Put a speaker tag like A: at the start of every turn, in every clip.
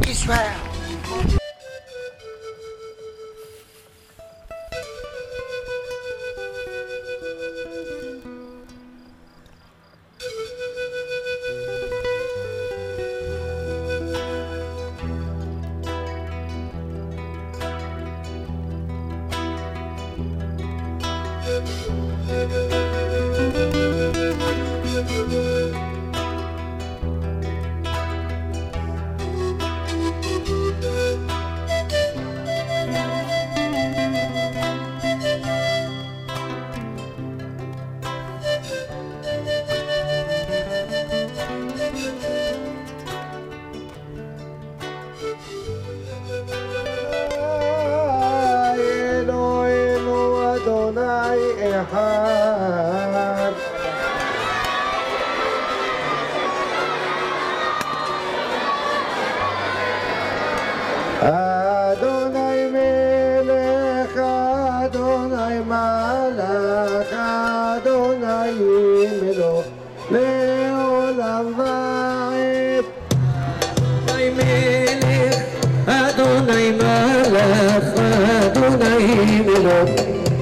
A: Israel.
B: Adonai melech, Adonai malach, Adonai melech leolam va'ed. Adonai melech, Adonai malach, Adonai melech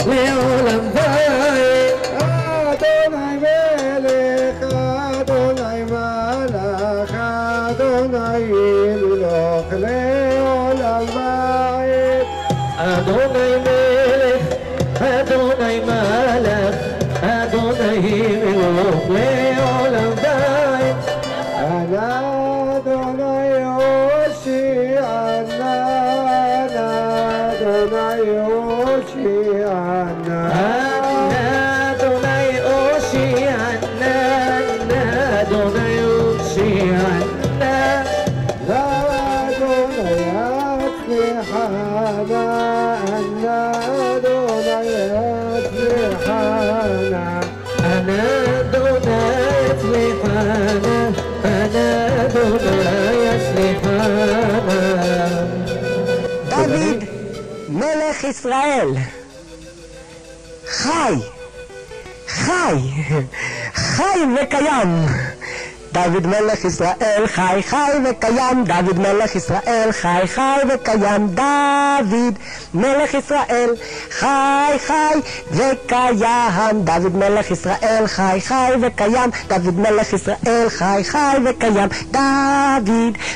B: leolam va'ed. Adonai melech, Adonai malach, Adonai melech leolam va'ed. Adonai melech, Adonai malach, Adonai melech leolam va'ed. Adonai Hoshi'ana, Adonai Hoshi'ana, Adonai Hoshi'ana, Adonai Hoshi'ana, Adonai Atzlichana, Adonai Atzlichana, Adonai Atzlichana, Adonai Atzlichana.
C: דוד מלך ישראל חי, חי, חי וקיים. דוד מלך ישראל חי, חי וקיים. דוד מלך ישראל חי, חי וקיים. דוד מלך ישראל חי, חי וקיים. דוד מלך ישראל חי, חי וקיים. דוד מלך ישראל חי, חי וקיים. דוד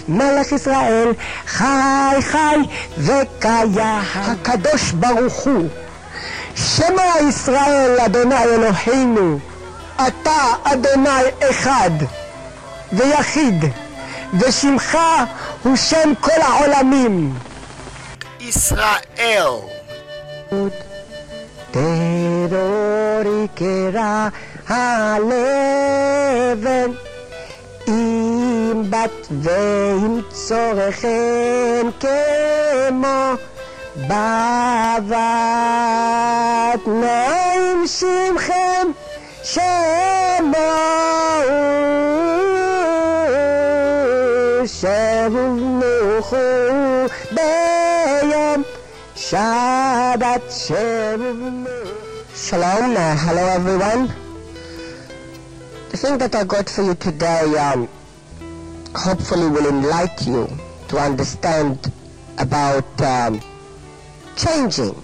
C: מלך ישראל חי, חי וקיים. הקדוש ברוך הוא, שמע ישראל אדוני אלוהינו, אתה אדוני אחד ויחיד, ושמך הוא שם כל העולמים.
A: ישראל.
C: טרורי קרע הלבן, עם בת ועם צורכן כמו בבת נעים שמכם שמעו שבו ונוחו ביום שבת שבו ונוחו. Shalom, hello everyone. The thing that I got for you today hopefully will enlighten you to understand about changing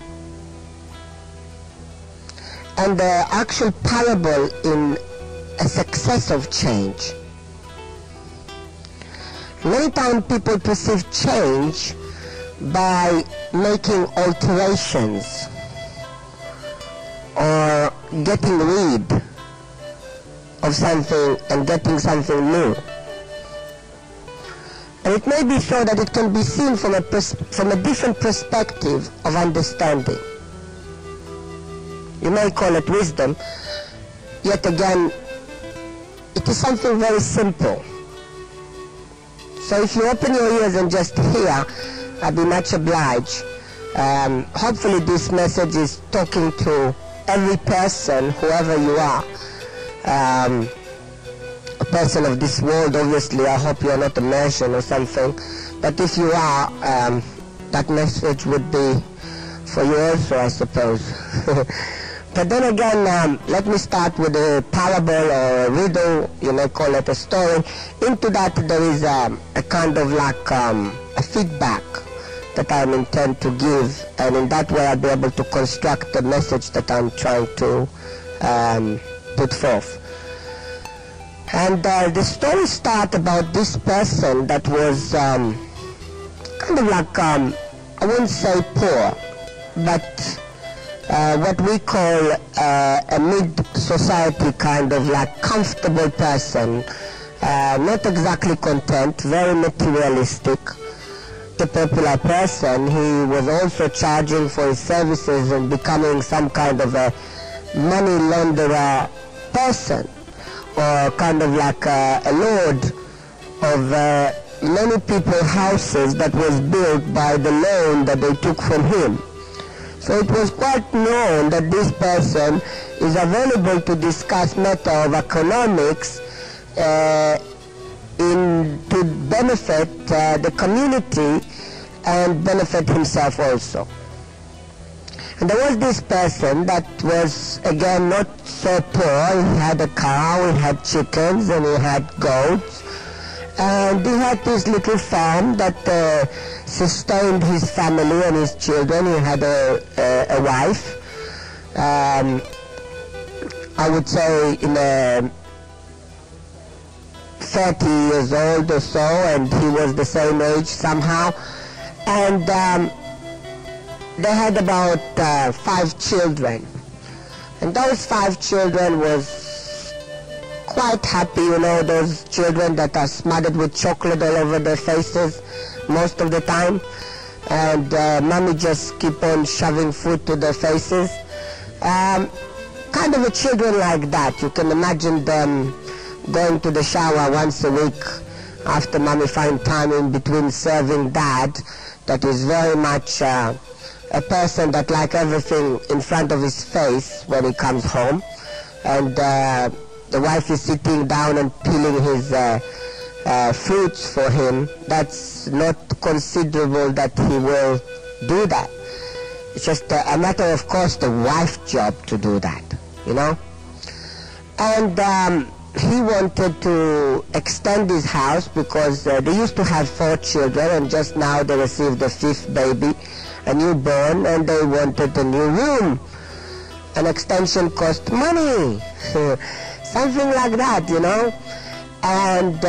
C: and the actual parable in a success of change. Many times people perceive change by making alterations or getting rid of something and getting something new. And it may be so that it can be seen from a different perspective of understanding. You may call it wisdom, yet again, it is something very simple. So if you open your ears and just hear, I'd be much obliged. Hopefully this message is talking to every person, whoever you are. a person of this world. Obviously, I hope you are not a Martian or something, but if you are, that message would be for you also, I suppose. But then again, let me start with a parable or a riddle, you may call it a story. Into that there is a kind of like a feedback that I intend to give, and in that way I'll be able to construct the message that I'm trying to put forth. And the story starts about this person that was kind of like, I wouldn't say poor, but what we call a mid-society kind of like comfortable person, not exactly content, very materialistic, a popular person. He was also charging for his services and becoming some kind of a money launderer person, or kind of like a lord of many people's houses that was built by the loan that they took from him. So it was quite known that this person is available to discuss matter of economics to benefit the community and benefit himself also. And there was this person that was, again, not so poor. He had a cow, he had chickens, and he had goats. And he had this little farm that sustained his family and his children. He had a wife, I would say in a 30 years old or so, and he was the same age somehow. And they had about 5 children. And those 5 children was quite happy, you know, those children that are smothered with chocolate all over their faces most of the time, and mommy just keep on shoving food to their faces. Kind of a children like that. You can imagine them going to the shower once a week after mommy find time in between serving dad, that is very much a person that like everything in front of his face when he comes home, and the wife is sitting down and peeling his fruits for him. That's not considerable that he will do that. It's just a matter of course the wife's job to do that, you know. And he wanted to extend his house because they used to have 4 children, and just now they received the 5th baby, a newborn, and they wanted a new room. An extension cost money. Something like that, you know. And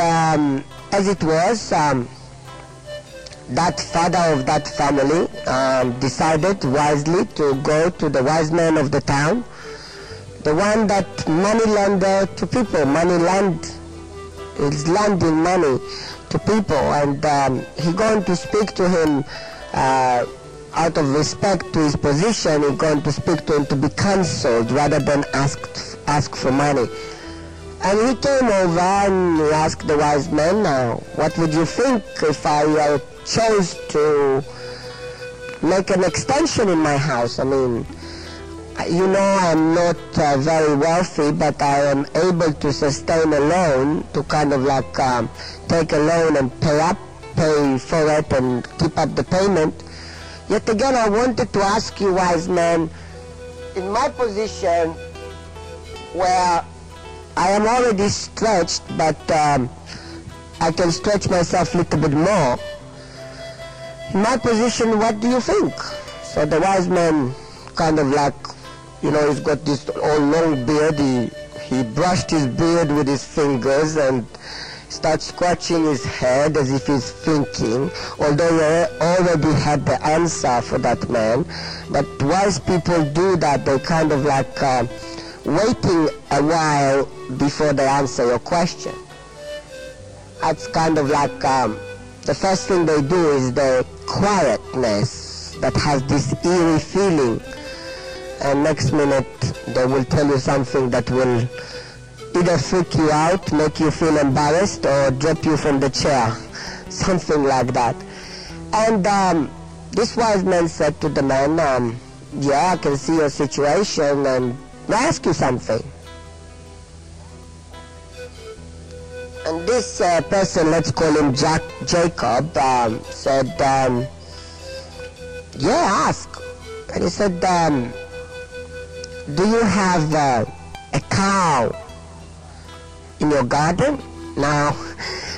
C: as it was, that father of that family decided wisely to go to the wise man of the town, the one that money lender to people, is lending money to people, and he going to speak to him out of respect to his position. He's going to speak to him to be counseled rather than ask for money. And he came over and he asked the wise man, now, what would you think if I chose to make an extension in my house? I mean, you know, I'm not very wealthy, but I am able to sustain a loan, to kind of like take a loan and pay for it and keep up the payment. Yet again, I wanted to ask you, wise man, in my position where I am already stretched, but I can stretch myself a little bit more. In my position, what do you think? So the wise man kind of like, you know, he's got this old long beard. He brushed his beard with his fingers and starts scratching his head as if he's thinking, although he already had the answer for that man. But wise people do that. They kind of like waiting a while before they answer your question. That's kind of like the first thing they do is the quietness that has this eerie feeling, and next minute they will tell you something that will either freak you out, make you feel embarrassed, or drop you from the chair, something like that. And this wise man said to the man, yeah, I can see your situation, and may I ask you something? And this person, let's call him Jacob, said, yeah, ask. And he said, do you have a cow in your garden? Now,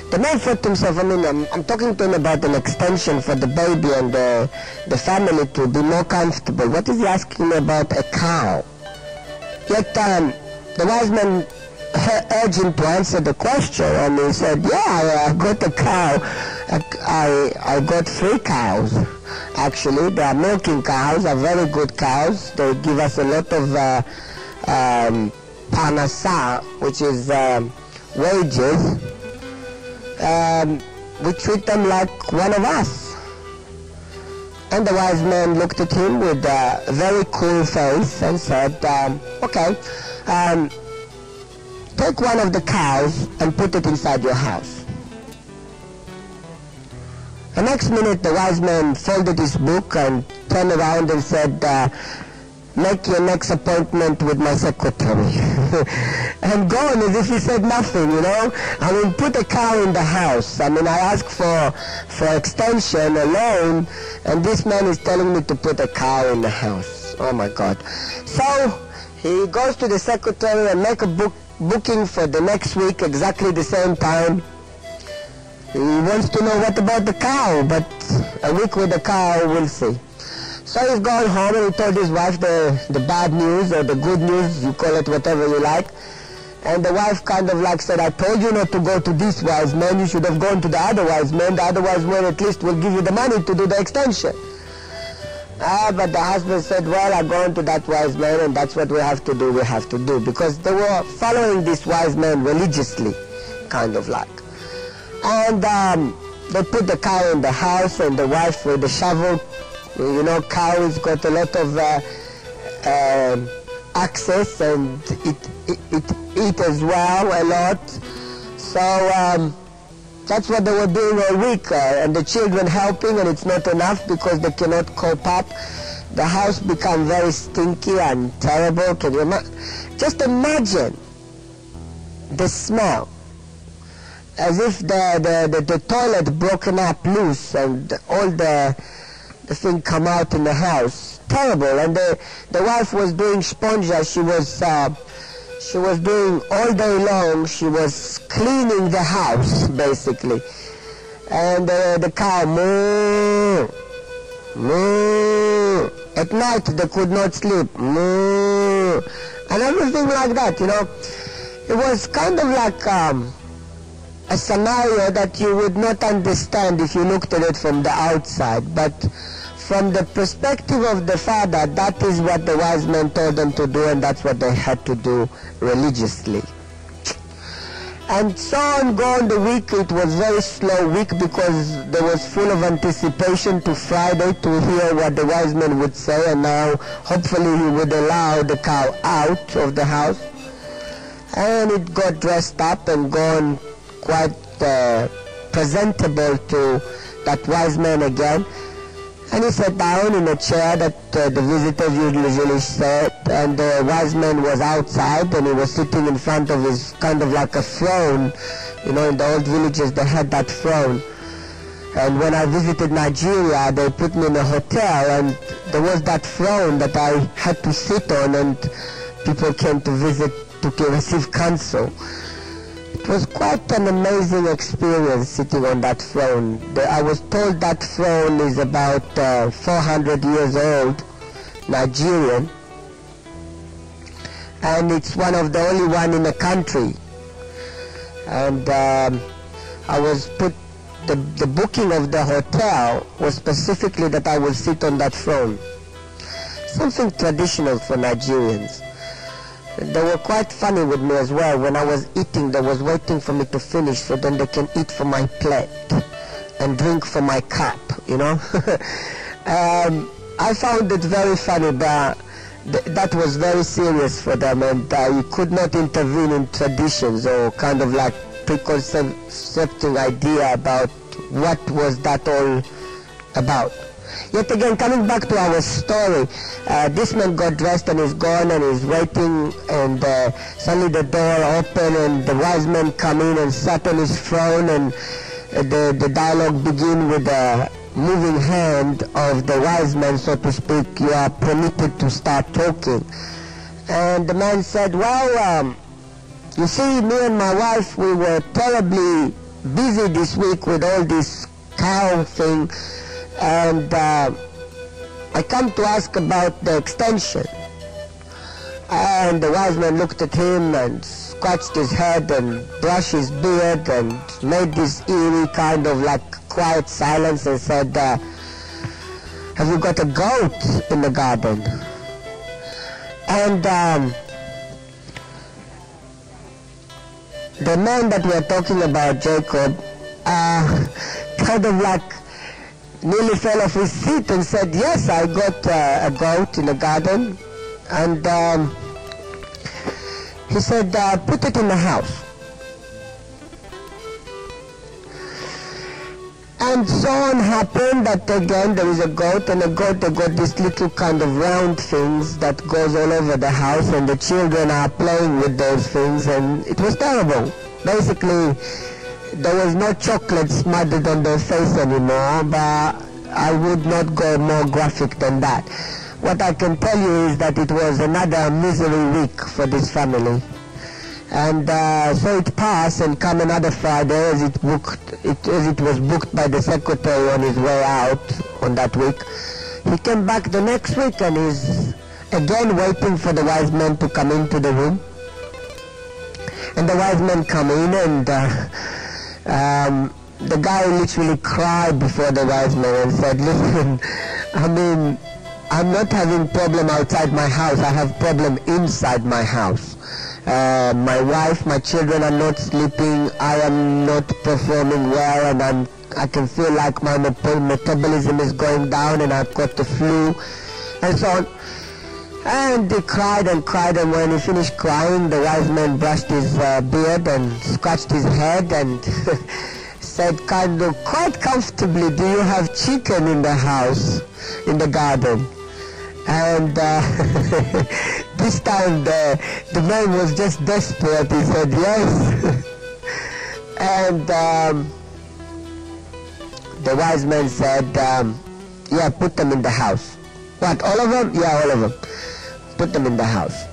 C: the man thought to himself, I mean, I'm talking to him about an extension for the baby and the family to be more comfortable. What is he asking me about a cow? Yet the wise man urged him to answer the question, and he said, yeah, I got a cow. I got 3 cows. Actually, they are milking cows, are very good cows. They give us a lot of parnasa, which is wages. We treat them like one of us. And the wise man looked at him with a very cool face and said, okay, take one of the cows and put it inside your house. The next minute, the wise man folded his book and turned around and said, make your next appointment with my secretary. And gone as if he said nothing, you know. I mean, put a cow in the house. I mean, I asked for extension, a loan, and this man is telling me to put a cow in the house. Oh my God. So he goes to the secretary and make a booking for the next week, exactly the same time. He wants to know what about the cow, but a week with the cow, we'll see. So he's gone home and he told his wife the bad news or the good news, you call it whatever you like. And the wife kind of like said, I told you not to go to this wise man, you should have gone to the other wise man. The other wise man at least will give you the money to do the extension. But the husband said, well, I'm going to that wise man and that's what we have to do, because they were following this wise man religiously, kind of like. And they put the cow in the house and the wife with the shovel. You know, cows got a lot of access and it eat as well a lot. So that's what they were doing all week. And the children helping, and it's not enough because they cannot cope up. The house became very stinky and terrible. Can you just imagine the smell? As if the toilet broken up loose and all the thing come out in the house. Terrible. And the wife was doing spongia. She was doing all day long. She was cleaning the house basically. And the cow moo, moo. At night they could not sleep. Moo. And everything like that, you know. It was kind of like a scenario that you would not understand if you looked at it from the outside, but from the perspective of the father, that is what the wise man told them to do, and that's what they had to do religiously. And so on gone the week. It was very slow week because there was full of anticipation to Friday to hear what the wise man would say, and now hopefully he would allow the cow out of the house. And it got dressed up and gone quite presentable to that wise man again. And he sat down in a chair that the visitors usually sat, and the wise man was outside and he was sitting in front of his kind of like a throne. You know, in the old villages they had that throne. And when I visited Nigeria, they put me in a hotel and there was that throne that I had to sit on, and people came to visit to receive counsel. It was quite an amazing experience sitting on that throne. I was told that throne is about 400 years old, Nigerian, and it's one of the only one in the country. And I was put, the booking of the hotel was specifically that I will sit on that throne. Something traditional for Nigerians. They were quite funny with me as well. When I was eating, they was waiting for me to finish so then they can eat from my plate and drink from my cup, you know. I found it very funny, but that was very serious for them, and you could not intervene in traditions or kind of like preconceiving idea about what was that all about. Yet again, coming back to our story, this man got dressed and is gone and is waiting, and suddenly the door opened and the wise man come in and sat on his throne, and the dialogue begin with the moving hand of the wise man, so to speak. You are permitted to start talking. And the man said, well, you see, me and my wife, we were terribly busy this week with all this cow thing, and I come to ask about the extension. And the wise man looked at him and scratched his head and brushed his beard and made this eerie kind of like quiet silence and said, have you got a goat in the garden? And the man that we are talking about, Jacob, kind of like nearly fell off his seat and said, yes, I got a goat in the garden. And he said, put it in the house. And so on happened that again there is a goat, and a goat, they got this little kind of round things that goes all over the house, and the children are playing with those things, and it was terrible. Basically, there was no chocolate smothered on their face anymore, but I would not go more graphic than that. What I can tell you is that it was another misery week for this family. And so it passed, and come another Friday, as it was booked by the secretary on his way out on that week. He came back the next week and is again waiting for the wise man to come into the room. And the wise man come in, and the guy literally cried before the wise man and said, listen, I mean, I'm not having problem outside my house, I have problem inside my house. My wife, my children are not sleeping, I am not performing well, and I can feel like my metabolism is going down, and I've got the flu, and so on. And he cried and cried, and when he finished crying, the wise man brushed his beard and scratched his head and said kind of quite comfortably, do you have chicken in the house, in the garden? And this time the man was just desperate. He said yes. And the wise man said, yeah, put them in the house. What, all of them? Yeah, all of them. Put them in the house.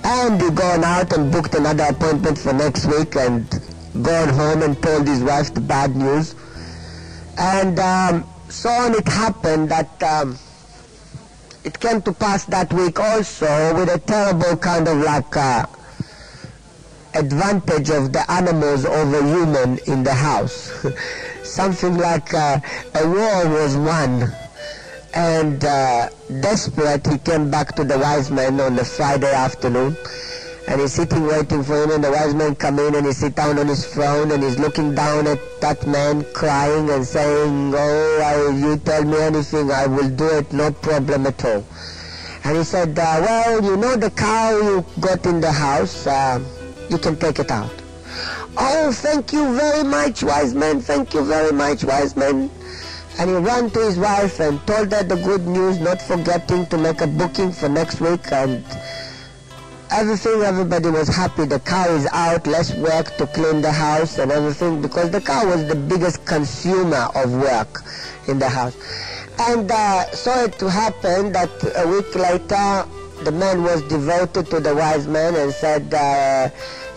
C: And he gone out and booked another appointment for next week, and gone home and told his wife the bad news. And so on it happened that it came to pass that week also with a terrible kind of like advantage of the animals over human in the house. Something like a war was won. And desperate, he came back to the wise man on the Friday afternoon, and he's sitting waiting for him, and the wise man come in and he sit down on his throne, and he's looking down at that man crying and saying, oh, you tell me anything, I will do it, no problem at all. And he said, well, you know the cow you got in the house, you can take it out. Oh, thank you very much, wise man, thank you very much, wise man. And he ran to his wife and told her the good news, not forgetting to make a booking for next week, and everybody was happy. The cow is out, less work to clean the house and everything, because the cow was the biggest consumer of work in the house. And so it happened that a week later, the man was devoted to the wise man and said,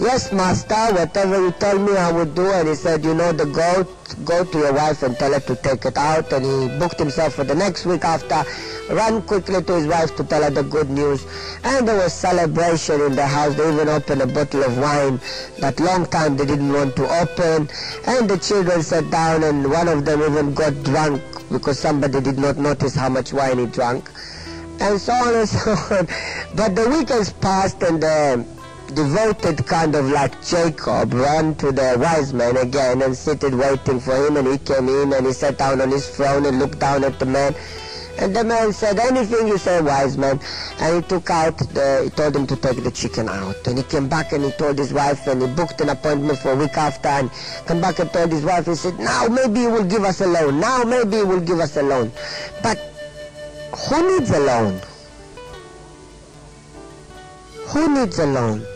C: yes, master, whatever you tell me I will do. And he said, you know the goat, go to your wife and tell her to take it out. And he booked himself for the next week after, ran quickly to his wife to tell her the good news. And there was celebration in the house. They even opened a bottle of wine that long time they didn't want to open. And the children sat down, and one of them even got drunk because somebody did not notice how much wine he drank. And so on and so on. But the weekends passed, and the devoted kind of like Jacob ran to the wise man again and seated waiting for him, and he came in and he sat down on his throne and looked down at the man And the man said, anything you say, wise man. And he took out, he told him to take the chicken out. And he came back and he told his wife, and he booked an appointment for a week after, and came back and told his wife, he said, now maybe he will give us a loan. Now maybe he will give us a loan. But who needs a loan? Who needs a loan?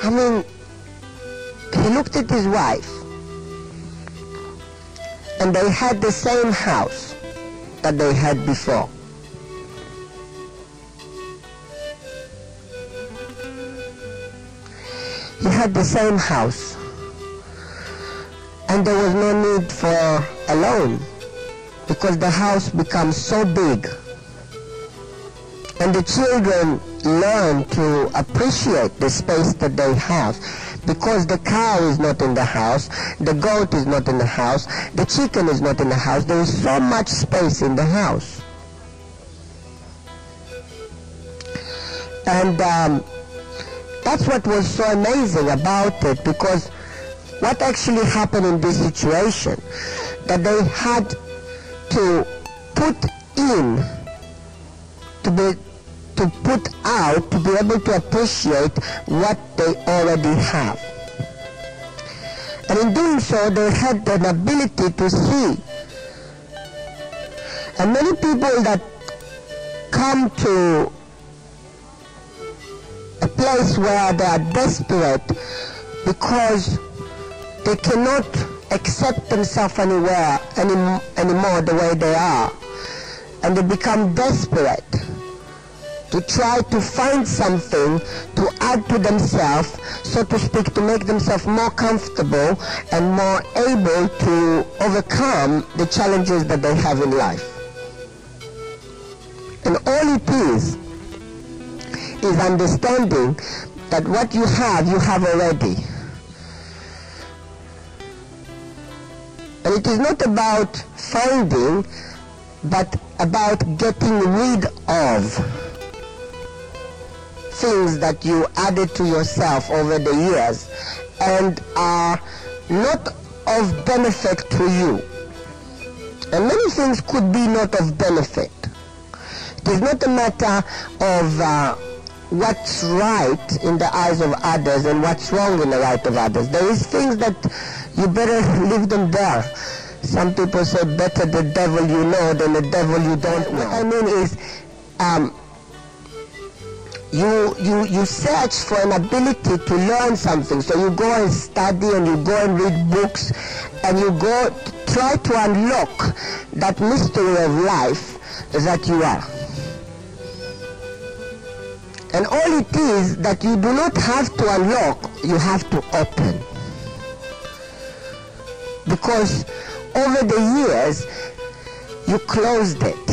C: I mean, he looked at his wife, and they had the same house that they had before. He had the same house, and there was no need for a loan because the house becomes so big, and the children learn to appreciate the space that they have, because the cow is not in the house, the goat is not in the house, the chicken is not in the house. There is so much space in the house. And that's what was so amazing about it, because what actually happened in this situation, that they had to put in, to put out, to be able to appreciate what they already have. And in doing so, they had an ability to see. And many people that come to a place where they are desperate because they cannot accept themselves anymore the way they are, and they become desperate to try to find something to add to themselves, so to speak, to make themselves more comfortable and more able to overcome the challenges that they have in life. And all it is understanding that what you have already. And it is not about finding, but about getting rid of things that you added to yourself over the years and are not of benefit to you. And many things could be not of benefit. It is not a matter of what's right in the eyes of others and what's wrong in the right of others. There is things that you better leave them there. Some people say better the devil you know than the devil you don't know. What I mean is, you search for an ability to learn something. So you go and study, and you go and read books, and you go try to unlock that mystery of life that you are. And all it is that you do not have to unlock, you have to open. Because over the years, you closed it.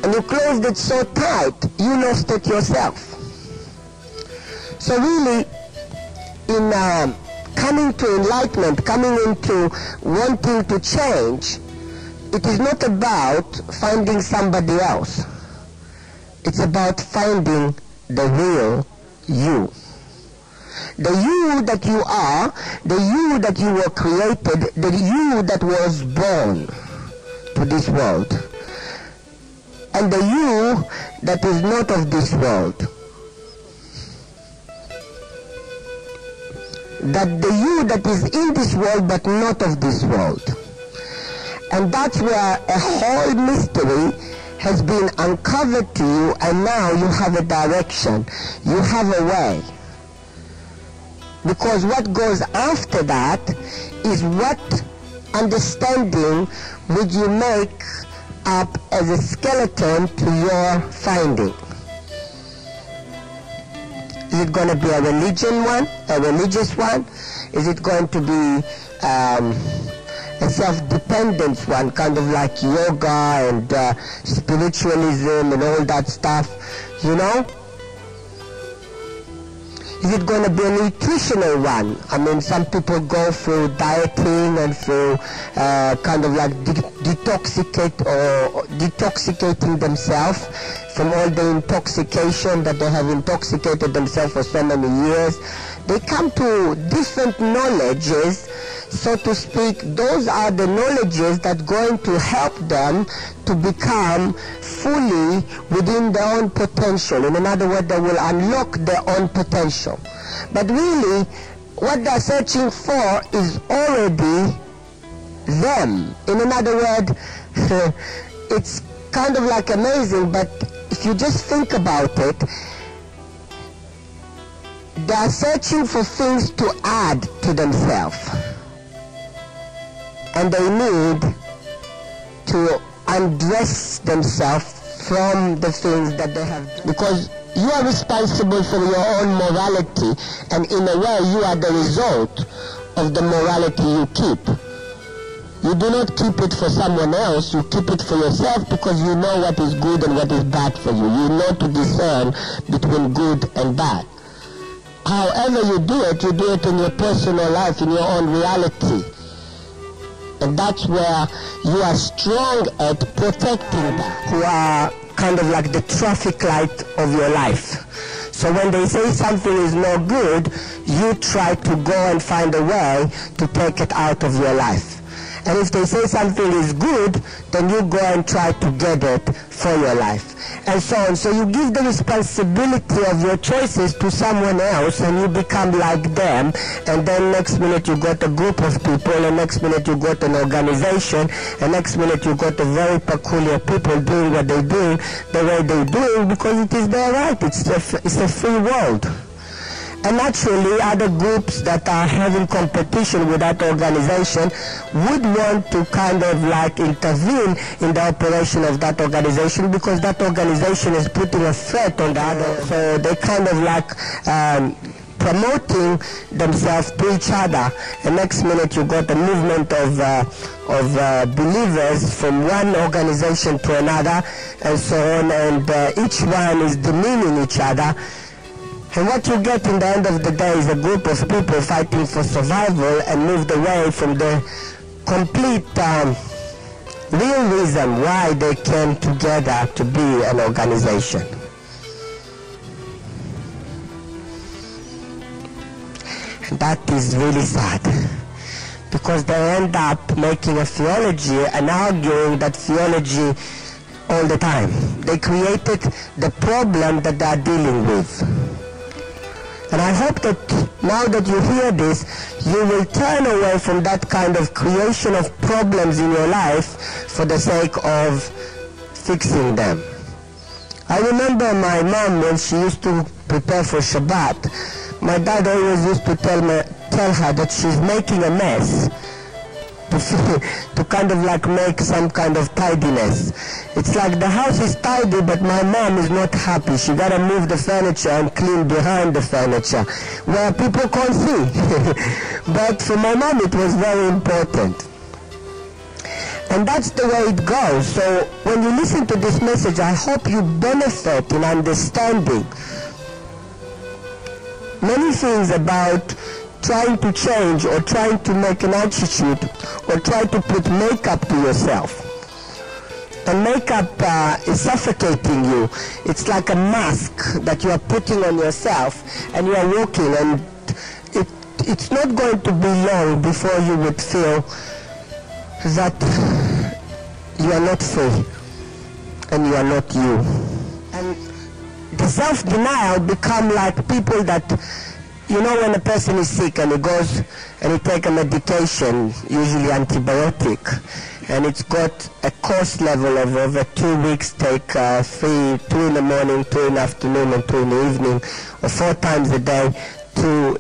C: And you closed it so tight, you lost it yourself. So really, in coming to enlightenment, coming into wanting to change, it is not about finding somebody else. It's about finding the real you. The you that you are, the you that you were created, the you that was born to this world, and the you that is not of this world. That the you that is in this world but not of this world. And that's where a whole mystery has been uncovered to you, and now you have a direction, you have a way. Because what goes after that is what understanding would you make up as a skeleton to your finding. Is it going to be a religion one, a religious one? Is it going to be a self-dependence one, kind of like yoga and spiritualism and all that stuff, you know? Is it going to be a nutritional one? I mean, some people go through dieting and through kind of like detoxicating themselves from all the intoxication that they have intoxicated themselves for so many years. They come to different knowledges, so to speak. Those are the knowledges that are going to help them to become fully within their own potential. In other words, they will unlock their own potential. But really, what they're searching for is already them. In other words, it's kind of like amazing, but if you just think about it, they are searching for things to add to themselves, and they need to undress themselves from the things that they have done. Because you are responsible for your own morality, and in a way you are the result of the morality you keep. You do not keep it for someone else, you keep it for yourself, because you know what is good and what is bad for you. You know to discern between good and bad. However you do it in your personal life, in your own reality. And that's where you are strong at protecting that. Who are kind of like the traffic light of your life. So when they say something is no good, you try to go and find a way to take it out of your life. And if they say something is good, then you go and try to get it for your life. And so on. So you give the responsibility of your choices to someone else, and you become like them. And then next minute you got a group of people, and next minute you got an organization, and next minute you got a very peculiar people doing what they're doing the way they're doing, because it is their right. It's a free world. And naturally, other groups that are having competition with that organization would want to kind of like intervene in the operation of that organization, because that organization is putting a threat on the other. So they kind of like promoting themselves to each other. And next minute you got a movement of believers from one organization to another, and so on, and each one is demeaning each other. And what you get in the end of the day is a group of people fighting for survival and moved away from the complete real reason why they came together to be an organization. And that is really sad, because they end up making a theology and arguing that theology all the time. They created the problem that they are dealing with. And I hope that now that you hear this, you will turn away from that kind of creation of problems in your life for the sake of fixing them. I remember my mom, when she used to prepare for Shabbat, my dad always used to tell her that she's making a mess to kind of like make some kind of tidiness. It's like the house is tidy, but my mom is not happy. She gotta move the furniture and clean behind the furniture where people can't see. But for my mom it was very important. And that's the way it goes. So when you listen to this message, I hope you benefit in understanding many things about trying to change, or trying to make an attitude, or try to put makeup to yourself. And makeup is suffocating you. It's like a mask that you are putting on yourself, and you are walking, and it's not going to be long before you would feel that you are not free, and you are not you. And the self-denial become like people that, you know, when a person is sick and he goes and he takes a medication, usually antibiotic, and it's got a course level of over 2 weeks, take 2 in the morning, 2 in the afternoon, and 2 in the evening, or 4 times a day, two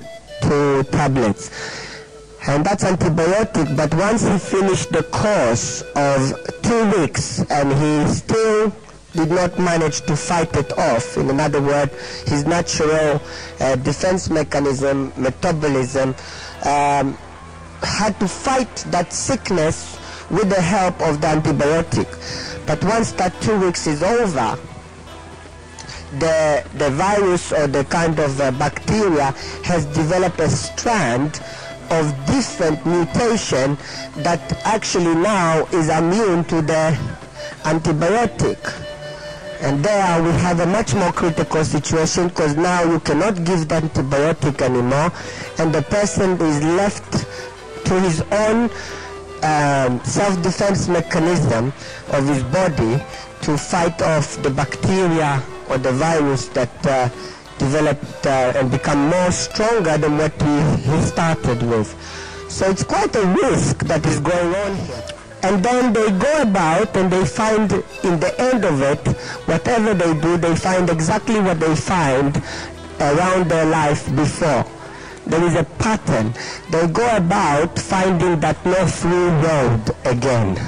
C: tablets. And that's antibiotic, but once he finished the course of 2 weeks and he still did not manage to fight it off. In other words, his natural defense mechanism, metabolism, had to fight that sickness with the help of the antibiotic. But once that 2 weeks is over, the virus or the kind of bacteria has developed a strand of different mutation that actually now is immune to the antibiotic. And there we have a much more critical situation, because now you cannot give the antibiotic anymore, and the person is left to his own self-defense mechanism of his body to fight off the bacteria or the virus that developed and become more stronger than what he started with. So it's quite a risk that is going on here. And then they go about and they find, in the end of it, whatever they do, they find exactly what they find around their life before. There is a pattern. They go about finding that no free road again.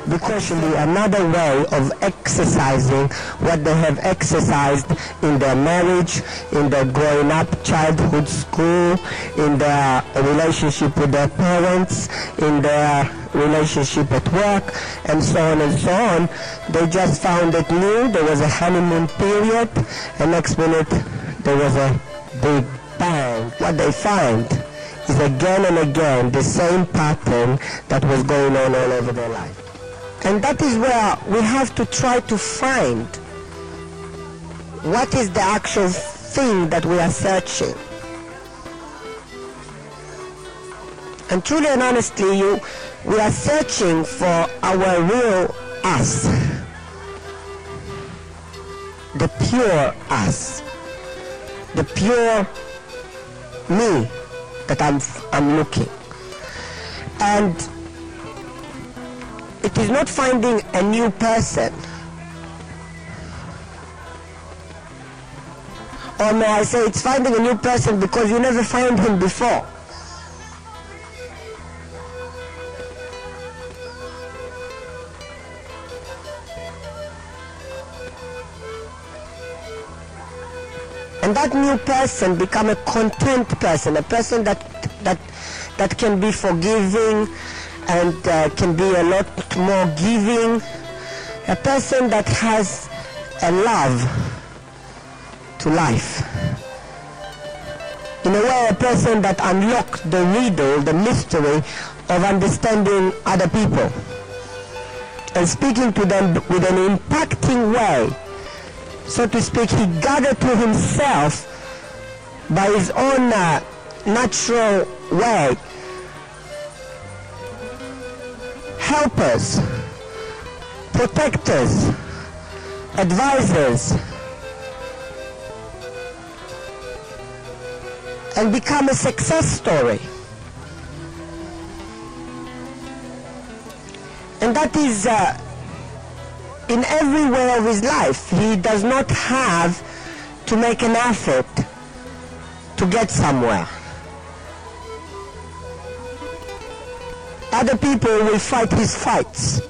C: Because another way of exercising what they have exercised in their marriage, in their growing up, childhood, school, in their relationship with their parents, in their relationship at work, and so on and so on. They just found it new. There was a honeymoon period, and next minute there was a big bang. What they find is again and again the same pattern that was going on all over their life. And that is where we have to try to find what is the actual thing that we are searching. And truly and honestly, we are searching for our real us, the pure us, the pure me that I'm looking. And it is not finding a new person, or may I say it's finding a new person because you never found him before. And that new person become a content person, a person that can be forgiving and can be a lot more giving, a person that has a love to life. In a way, a person that unlocks the riddle, the mystery of understanding other people and speaking to them with an impacting way. So to speak, he gathered to himself by his own natural way helpers, protectors, advisors, and become a success story. And that is in every way of his life. He does not have to make an effort to get somewhere. Other people will fight his fights.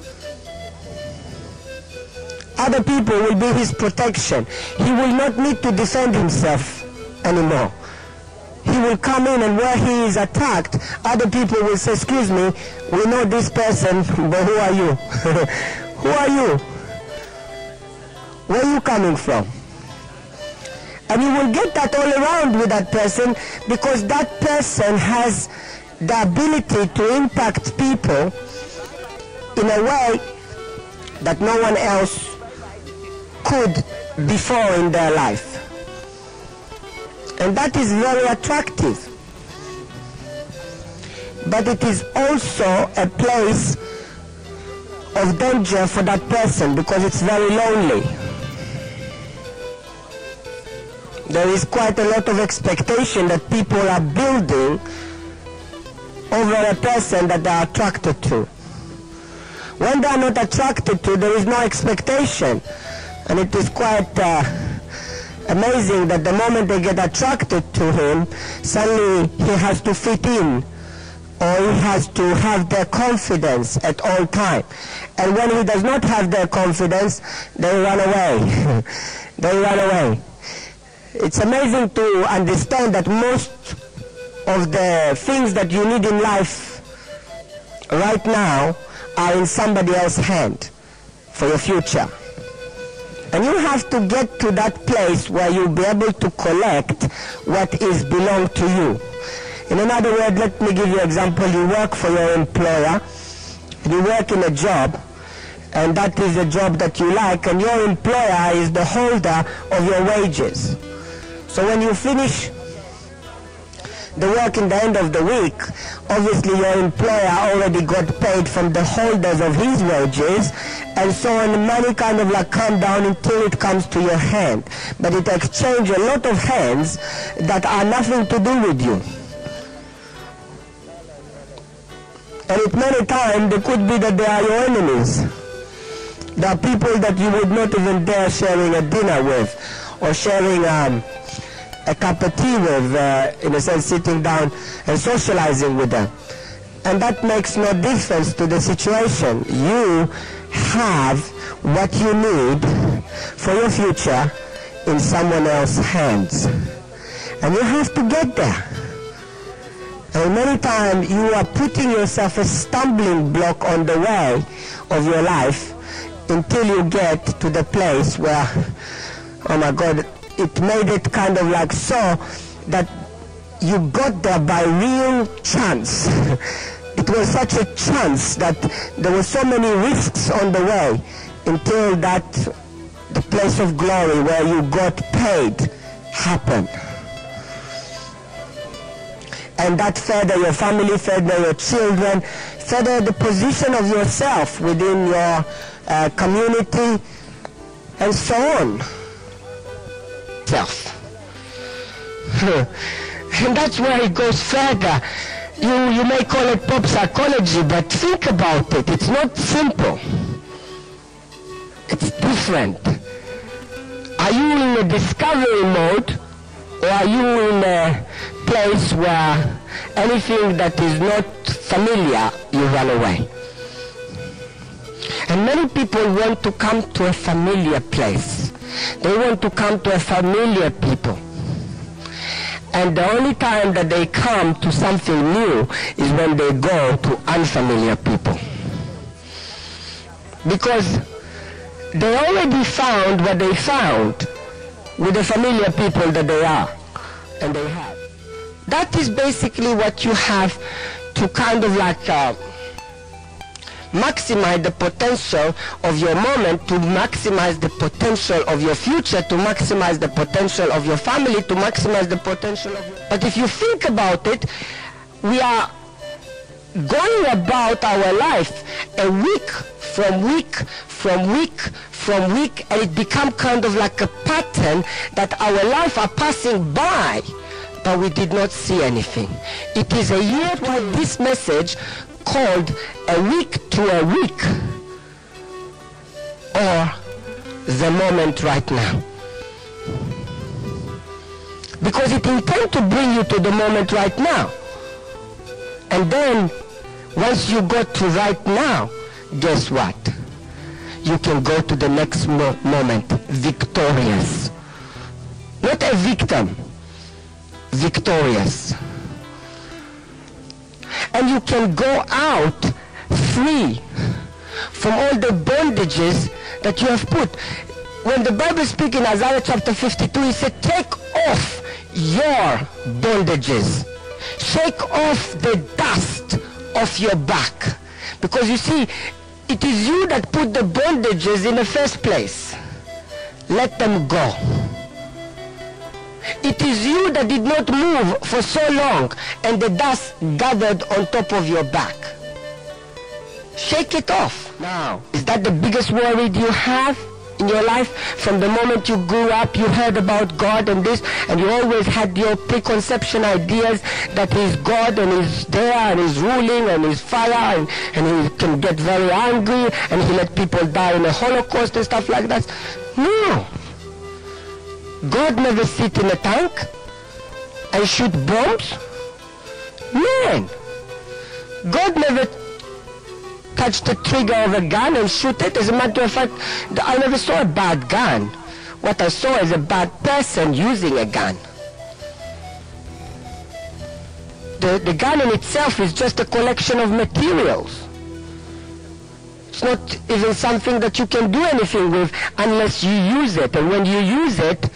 C: Other people will be his protection. He will not need to defend himself anymore. He will come in, and where he is attacked, other people will say, excuse me, we know this person, but who are you? Who are you? Where are you coming from? And you will get that all around with that person, because that person has the ability to impact people in a way that no one else could before in their life. And that is very attractive. But it is also a place of danger for that person, because it's very lonely. There is quite a lot of expectation that people are building over a person that they are attracted to. When they are not attracted to, there is no expectation. And it is quite amazing that the moment they get attracted to him, suddenly he has to fit in, or he has to have their confidence at all time. And when he does not have their confidence, they run away. They run away. It's amazing to understand that most of the things that you need in life right now are in somebody else's hand for your future. And you have to get to that place where you'll be able to collect what is belong to you. In another word, let me give you an example. You work for your employer, you work in a job, and that is a job that you like, and your employer is the holder of your wages. So when you finish the work in the end of the week, obviously your employer already got paid from the holders of his wages, and so on, money kind of like come down until it comes to your hand. But it exchanges a lot of hands that are nothing to do with you. And it many times it could be that they are your enemies. There are people that you would not even dare sharing a dinner with, or sharing a cup of tea with, in a sense sitting down and socializing with them. And that makes no difference to the situation. You have what you need for your future in someone else's hands. And you have to get there. And many times you are putting yourself a stumbling block on the way of your life until you get to the place where, oh my God, it made it kind of like so that you got there by real chance. It was such a chance that there were so many risks on the way until that the place of glory where you got paid happened. And that further your family, further your children, further the position of yourself within your community, and so on. Self. And that's where it goes further. You may call it pop psychology, but think about it. It's not simple. It's different. Are you in a discovery mode, or are you in a place where anything that is not familiar, you run away? And many people want to come to a familiar place. They want to come to a familiar people. And the only time that they come to something new is when they go to unfamiliar people. Because they already found what they found with the familiar people that they are and they have. That is basically what you have to kind of like maximize the potential of your moment, to maximize the potential of your future, to maximize the potential of your family, to maximize the potential of your... But if you think about it, we are going about our life a week from week from week from week, and it becomes kind of like a pattern that our life are passing by, but we did not see anything. It is a year to this message called a week to a week, or the moment right now. Because it intends to bring you to the moment right now. And then, once you go to right now, guess what? You can go to the next moment, victorious. Not a victim, victorious. And you can go out free from all the bondages that you have put. When the Bible speaks in Isaiah chapter 52, it said, take off your bondages. Shake off the dust off your back. Because you see, it is you that put the bondages in the first place. Let them go. It is you that did not move for so long and the dust gathered on top of your back. Shake it off. Now, is that the biggest worry you have in your life? From the moment you grew up, you heard about God and this, and you always had your preconception ideas that He's God and He's there and He's ruling and He's fire and He can get very angry and He let people die in a Holocaust and stuff like that. No. God never sit in a tank and shoot bombs. Man. God never touch the trigger of a gun and shoot it. As a matter of fact, I never saw a bad gun. What I saw is a bad person using a gun. The gun in itself is just a collection of materials. It's not even something that you can do anything with unless you use it. And when you use it,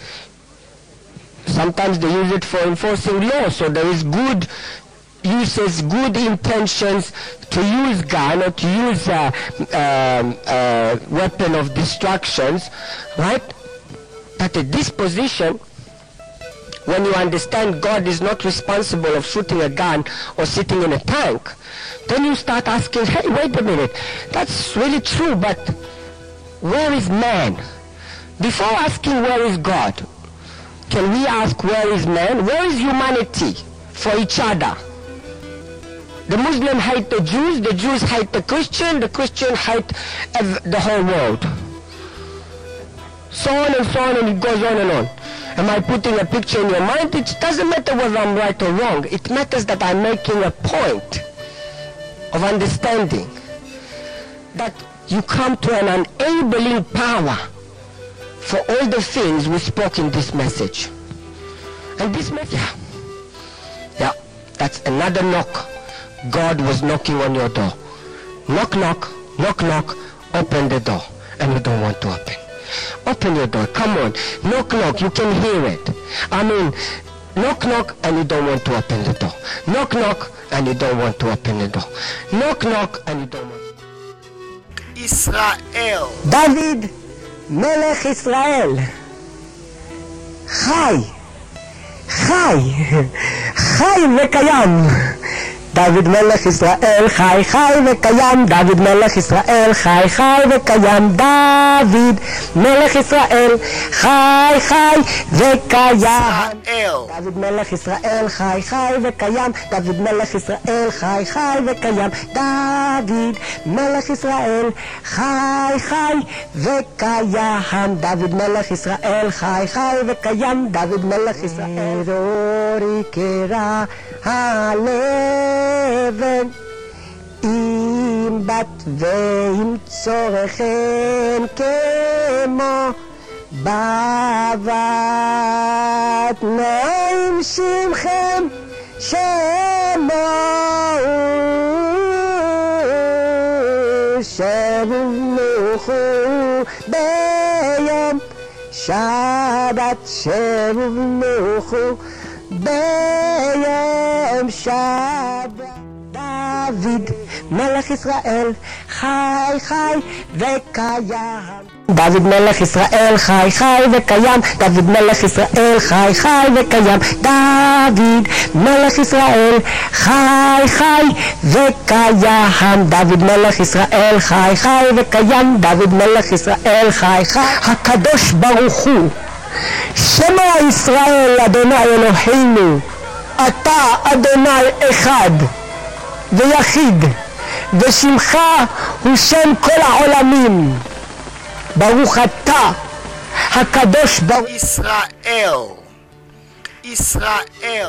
C: sometimes they use it for enforcing law. So there is good uses, good intentions to use gun or to use weapon of destructions, right? But at this position, when you understand God is not responsible of shooting a gun or sitting in a tank, then you start asking, hey, wait a minute, that's really true, but where is man? Before asking where is God, can we ask where is man? Where is humanity for each other? The Muslim hate the Jews hate the Christian hate the whole world. So on and so on, and it goes on and on. Am I putting a picture in your mind? It doesn't matter whether I'm right or wrong. It matters that I'm making a point of understanding that you come to an enabling power for all the things we spoke in this message. And this message, yeah, that's another knock. God was knocking on your door. Knock, knock, knock, knock, open the door. And you don't want to open. Open your door, come on. Knock, knock, you can hear it. I mean, knock, knock, and you don't want to open the door. Knock, knock, and you don't want to open the door. Knock, knock, and you don't want to.
A: Israel.
C: David, Melech Israel. חי, חי וקיים. דוד מלך ישראל חי וקיים, דוד מלך ישראל חי וקיים, דוד מלך ישראל חי וקיים, דוד מלך ישראל חי וקיים, דוד מלך ישראל חי וקיים, דוד מלך ישראל חי וקיים, דוד מלך ישראל חי וקיים, דוד מלך ישראל אורי קרא הלבן עם בת ועם צורכן כמו בבת נעים שמכם שמו שבו ביום שבת שבו ביום שבת. דוד מלך ישראל חי וקיים, דוד מלך ישראל חי וקיים, דוד מלך ישראל חי וקיים, דוד מלך ישראל חי וקיים, דוד מלך ישראל חי וקיים, דוד מלך ישראל חי. הקדוש ברוך הוא שמע ישראל אדוני אלוהינו, אתה אדוני אחד ויחיד, ושמך הוא שם כל העולמים. ברוך אתה הקדוש ברוך
A: ישראל,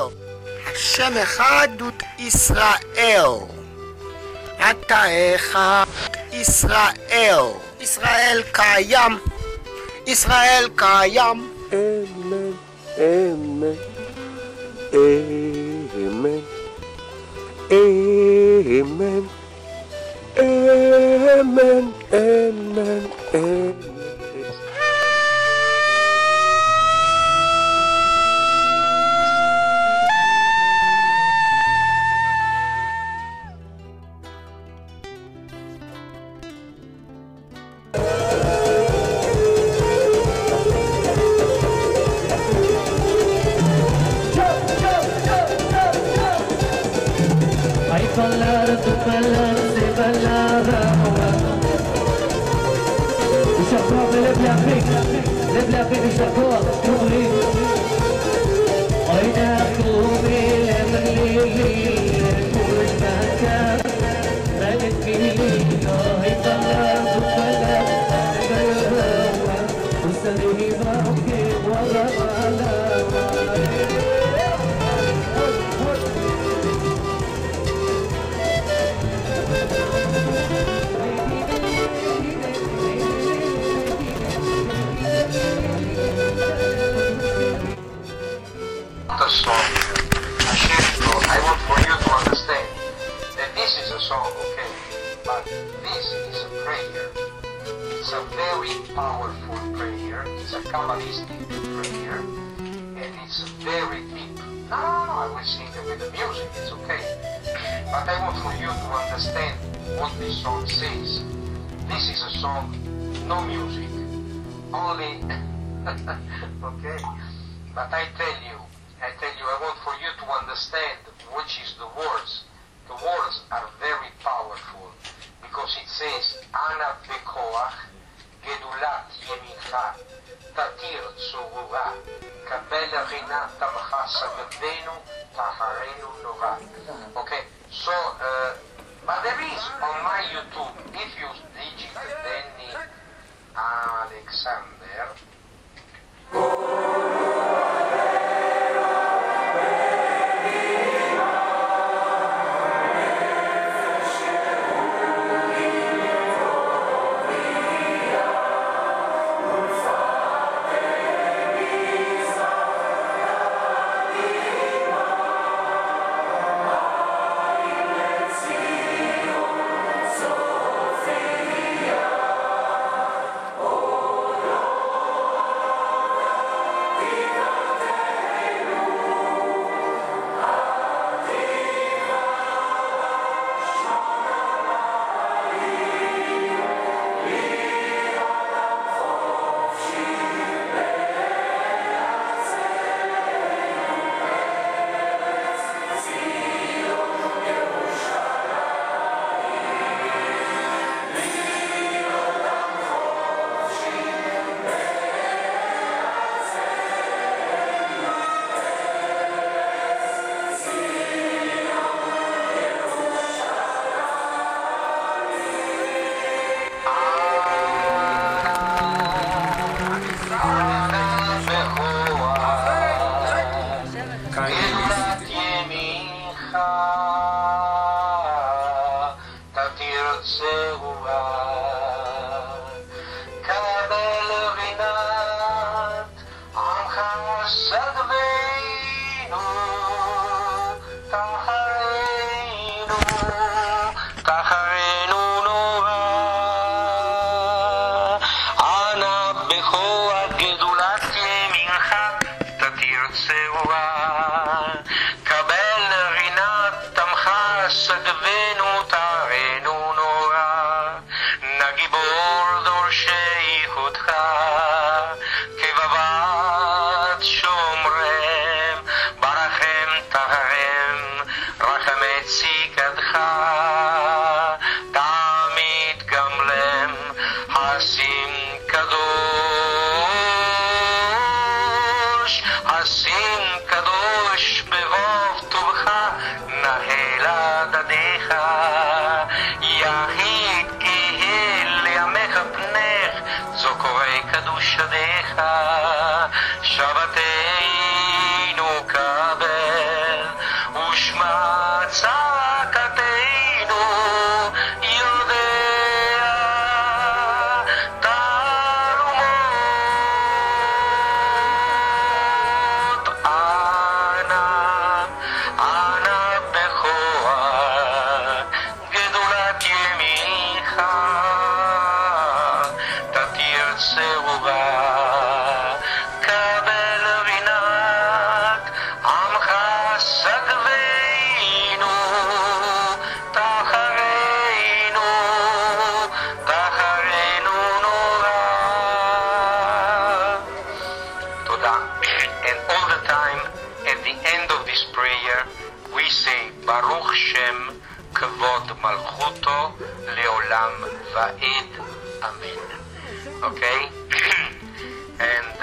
A: השם אחד הוא ישראל, אתה אחד, ישראל קיים, ישראל קיים.
C: אמן, אמן, אמן, אמן, אמן, אמן, אמן.
D: but I want for you to understand what this song says. This is a song, no music, only, okay? But I tell you, I want for you to understand which is the words. The words are very powerful because it says, Ana bekoach, gedulat yemincha, tatir tzurura, kabel rina tamcha sagavenu, taharenu nora. Okay, so, but there is on my YouTube, if you digit Danny Alexander, okay? And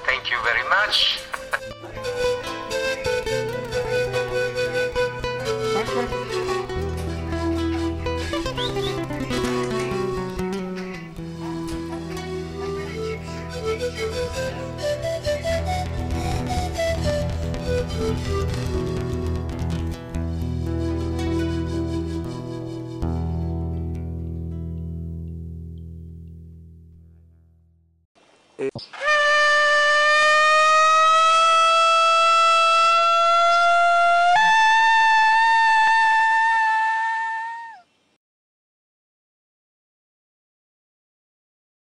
D: thank you very much.